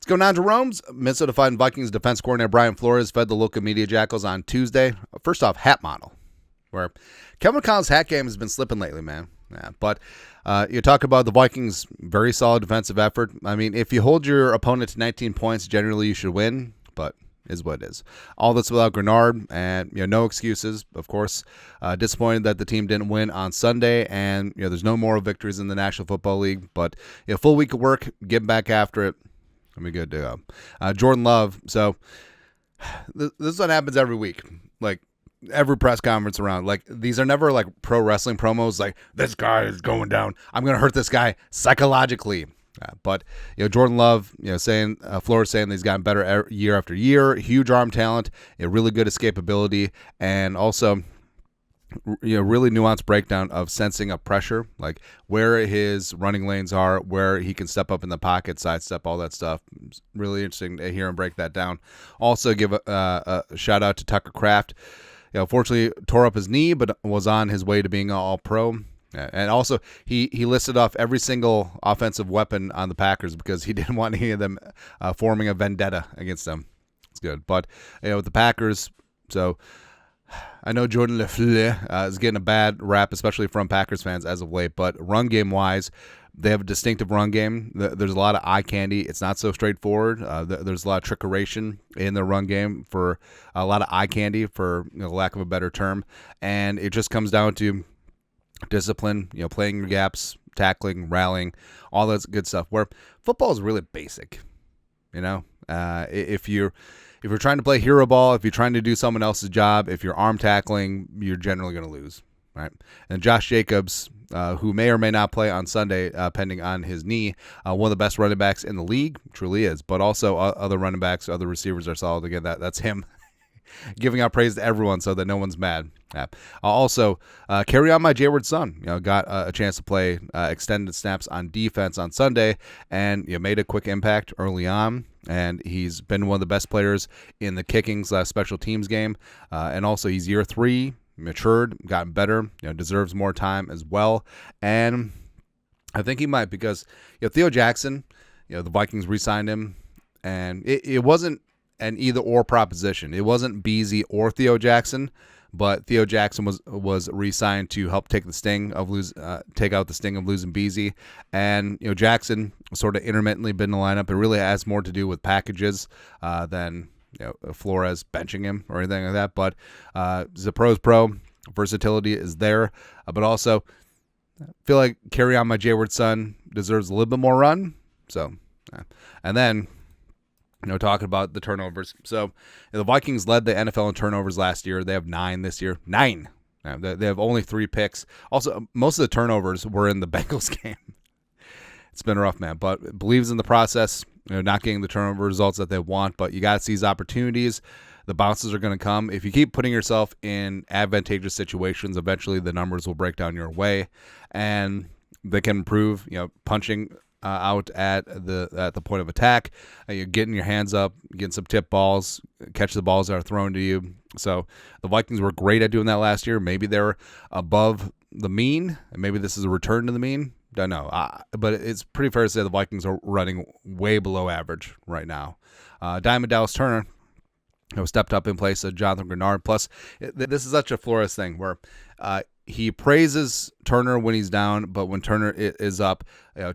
What's going on, Jerome's? Minnesota Fighting Vikings defense coordinator Brian Flores fed the local media jackals on Tuesday. First off, hat model, where Kevin McConnell's hat game has been slipping lately, man. Yeah, but you talk about the Vikings' very solid defensive effort. I mean, if you hold your opponent to 19 points, generally you should win, but is what it is. All this without Grenard, and no excuses. Of course, disappointed that the team didn't win on Sunday, and there's no moral victories in the National Football League. But full week of work, get back after it. Let me good to go. Jordan Love. So this is what happens every week. Like every press conference around. Like these are never like pro wrestling promos. Like this guy is going down. I'm gonna hurt this guy psychologically. But Jordan Love, saying Flores saying that he's gotten better year after year. Huge arm talent, really good escapability, and also really nuanced breakdown of sensing of pressure, like where his running lanes are, where he can step up in the pocket, sidestep, all that stuff. It's really interesting to hear him break that down. Also give a shout out to Tucker Kraft. Fortunately tore up his knee, but was on his way to being all pro. And also he listed off every single offensive weapon on the Packers because he didn't want any of them forming a vendetta against them. It's good. But with the Packers, so I know Jordan Lafleur is getting a bad rap, especially from Packers fans as of late, but run game wise, they have a distinctive run game. There's a lot of eye candy. It's not so straightforward. There's a lot of trickeration in the run game, for a lot of eye candy, for lack of a better term. And it just comes down to discipline, playing your gaps, tackling, rallying, all that good stuff. Where football is really basic. If you're trying to play hero ball, if you're trying to do someone else's job, if you're arm tackling, you're generally going to lose, right? And Josh Jacobs, who may or may not play on Sunday, pending on his knee, one of the best running backs in the league, truly is. But also other running backs, other receivers are solid. Again, that's him giving out praise to everyone so that no one's mad. Also, carry on my Jayward son. Got a chance to play extended snaps on defense on Sunday, and made a quick impact early on. And he's been one of the best players in the kicking / special teams game. And also, he's year 3, matured, gotten better, deserves more time as well. And I think he might, because Theo Jackson, the Vikings re-signed him, and it wasn't an either-or proposition. It wasn't Beasley or Theo Jackson, but Theo Jackson was re-signed to help take out the sting of losing Beasley, and Jackson sort of intermittently been in the lineup. It really has more to do with packages than Flores benching him or anything like that. But he's a pro's pro. Versatility is there, but also I feel like carry on my Jayward son deserves a little bit more run. So, and then talking about the turnovers. So the Vikings led the NFL in turnovers last year. They have 9 this year. 9. They have only 3 picks. Also, most of the turnovers were in the Bengals game. It's been rough, man. But believes in the process. Not getting the turnover results that they want, but you got to seize opportunities. The bounces are going to come. If you keep putting yourself in advantageous situations, eventually the numbers will break down your way, and they can improve. Punching out at the point of attack, you're getting your hands up, getting some tip balls, catch the balls that are thrown to you. So the Vikings were great at doing that last year. Maybe they're above the mean, and maybe this is a return to the mean. Don't know, but it's pretty fair to say the Vikings are running way below average right now. Diamond Dallas Turner stepped up in place of Jonathan Grenard. Plus, this is such a Flores thing where he praises Turner when he's down, but when Turner is up,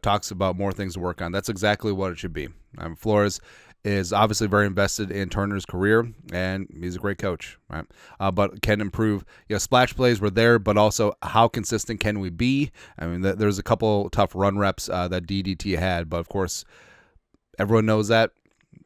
talks about more things to work on. That's exactly what it should be. Flores is obviously very invested in Turner's career, and he's a great coach, right? But can improve. Splash plays were there, but also how consistent can we be? I mean, there's a couple tough run reps that DDT had, but of course, everyone knows that.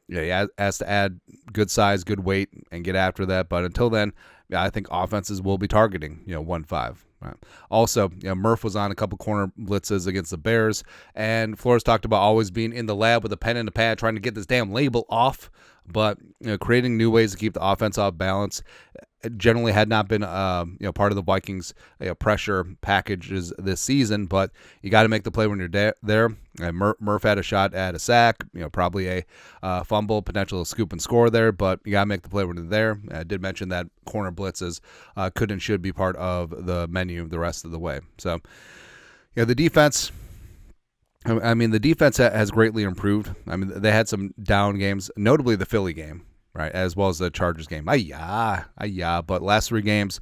He has to add good size, good weight, and get after that. But until then, I think offenses will be targeting 1-5. Right. Also, Murph was on a couple corner blitzes against the Bears, and Flores talked about always being in the lab with a pen and a pad trying to get this damn label off, but creating new ways to keep the offense off balance. Generally had not been part of the Vikings pressure packages this season, but you got to make the play when you're there. Murph had a shot at a sack, probably a fumble, potential scoop and score there, but you got to make the play when you're there. I did mention that corner blitzes could and should be part of the menu the rest of the way. So, the defense, I mean, the defense has greatly improved. I mean, they had some down games, notably the Philly game, right, as well as the Chargers game. But last 3 games,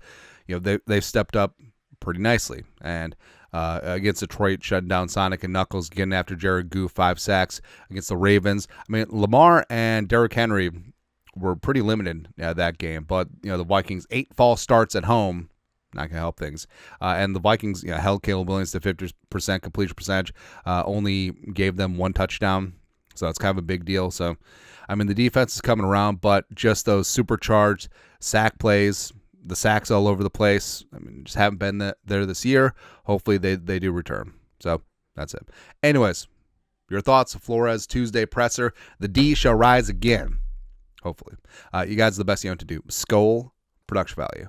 they've stepped up pretty nicely. And against Detroit, shutting down Sonic and Knuckles, getting after Jared Goff, 5 sacks. Against the Ravens, I mean, Lamar and Derrick Henry were pretty limited that game. But the Vikings, 8 false starts at home. Not going to help things. And the Vikings held Caleb Williams to 50% completion percentage, only gave them 1 touchdown. So that's kind of a big deal. So, I mean, the defense is coming around, but just those supercharged sack plays, the sacks all over the place, I mean, just haven't been there this year. Hopefully they do return. So that's it. Anyways, your thoughts, Flores Tuesday presser. The D shall rise again. Hopefully. You guys are the best you know what to do. Skol, production value.